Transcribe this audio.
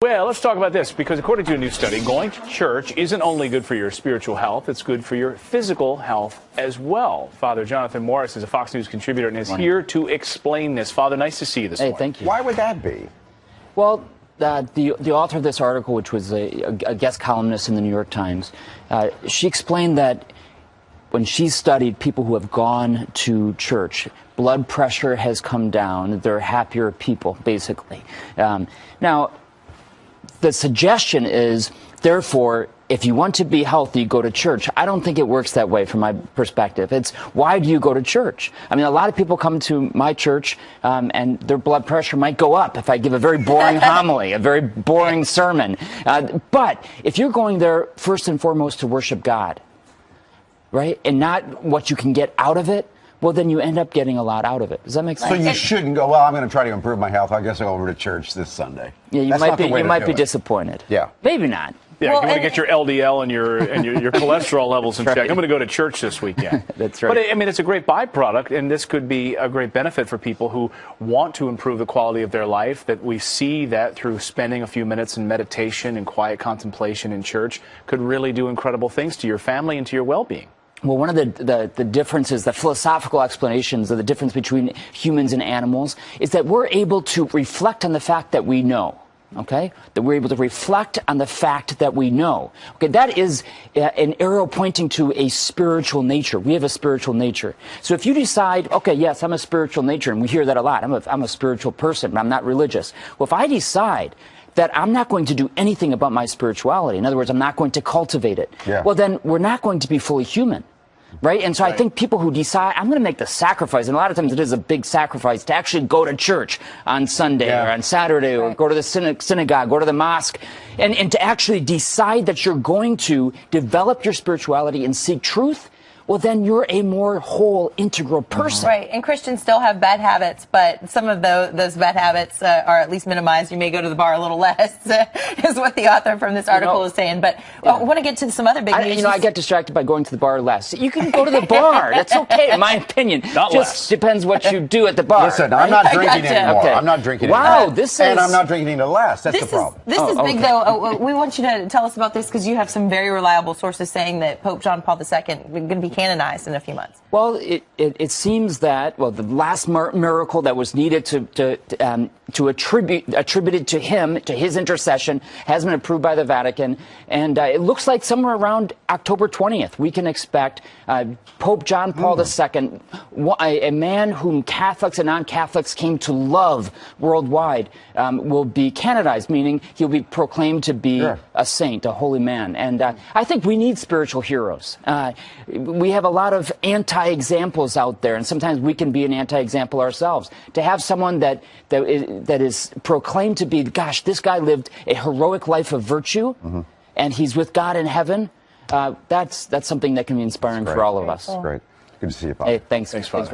Well, let's talk about this, because according to a new study, going to church isn't only good for your spiritual health, it's good for your physical health as well. Father Jonathan Morris is a Fox News contributor and is here to explain this. Father, nice to see you this morning. Thank you. Why would that be? Well, the author of this article, which was a guest columnist in the New York Times, she explained that when she studied people who have gone to church, blood pressure has come down. They're happier people, basically. Now, the suggestion is, therefore, if you want to be healthy, go to church. I don't think it works that way from my perspective. It's, why do you go to church? I mean, a lot of people come to my church and their blood pressure might go up if I give a very boring homily, a very boring sermon. But if you're going there first and foremost to worship God, right, and not what you can get out of it, well, then you end up getting a lot out of it. Does that make sense? So you shouldn't go, well, I'm going to try to improve my health. I guess I'll go over to church this Sunday. Yeah, you might be disappointed. Yeah. Maybe not. Yeah, well, you want to get your LDL and your cholesterol levels in check. I'm going to go to church this weekend. That's right. But, I mean, it's a great byproduct, and this could be a great benefit for people who want to improve the quality of their life, that we see that through spending a few minutes in meditation and quiet contemplation in church could really do incredible things to your family and to your well-being. Well, one of the differences, the philosophical explanations of the difference between humans and animals is that we're able to reflect on the fact that we know. Okay? That we're able to reflect on the fact that we know. Okay, that is an arrow pointing to a spiritual nature. We have a spiritual nature. So if you decide, okay, yes, I'm a spiritual nature, and we hear that a lot. I'm a spiritual person, but I'm not religious. Well, if I decide that I'm not going to do anything about my spirituality, in other words, I'm not going to cultivate it, well, then we're not going to be fully human. Right? And so I think people who decide, I'm going to make the sacrifice, and a lot of times it is a big sacrifice to actually go to church on Sunday or on Saturday or go to the synagogue, go to the mosque, and to actually decide that you're going to develop your spirituality and seek truth. Well, then you're a more whole, integral person. Right, and Christians still have bad habits, but some of those bad habits are at least minimized. You may go to the bar a little less, is what the author from this article is saying. But I want to get to some other big news. I get distracted by going to the bar less. You can go to the bar. That's okay, in my opinion. Not Just less. Depends what you do at the bar. Listen, I'm not drinking anymore. Okay. I'm not drinking anymore. anymore. And I'm not drinking any less. That's the problem. This is big, though. We want you to tell us about this, because you have some very reliable sources saying that Pope John Paul II is going to be canonized in a few months. Well, it seems that, well, the last miracle that was needed to attributed to him, to his intercession, has been approved by the Vatican, and it looks like somewhere around October 20th we can expect Pope John Paul II, a man whom Catholics and non-Catholics came to love worldwide, will be canonized, meaning he'll be proclaimed to be a saint, a holy man. And I think we need spiritual heroes. We have a lot of anti-examples out there, and sometimes we can be an anti-example ourselves. To have someone that is proclaimed to be, gosh, this guy lived a heroic life of virtue, and he's with God in heaven, that's something that can be inspiring for all of us. Great. Good to see you, Father. Hey, thanks very much.